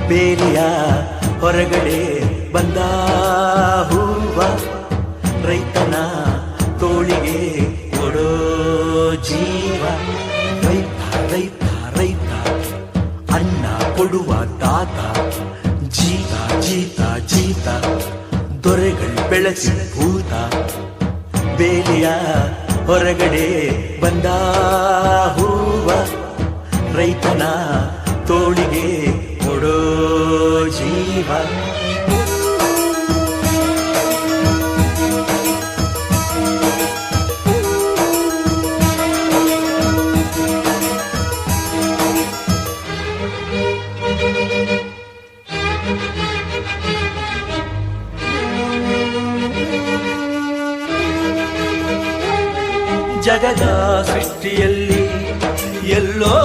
ಬೇಲಿಯ ಹೊರಗಡೆ ಬಂದ ಹೂವ, ರೈತನ ತೋಳಿಗೆ ಕೊಡೋ ಜೀವ. ರೈತ ರೈತ ರೈತ ಅನ್ನ ಕೊಡುವ ತಾತ, ಜೀತ ಜೀತ ಜೀತ ದೊರೆಗಳು ಬೆಳೆಸಿ ಭೂತ. ಬೇಲಿಯ ಹೊರಗಡೆ ಬಂದ ಹೂವ, ರೈತನ ತೋಳಿಗೆ ಕೊಡೋ ಜೀವ. ಜಗದ ಸೃಷ್ಟಿಯಲ್ಲಿ ಎಲ್ಲೋ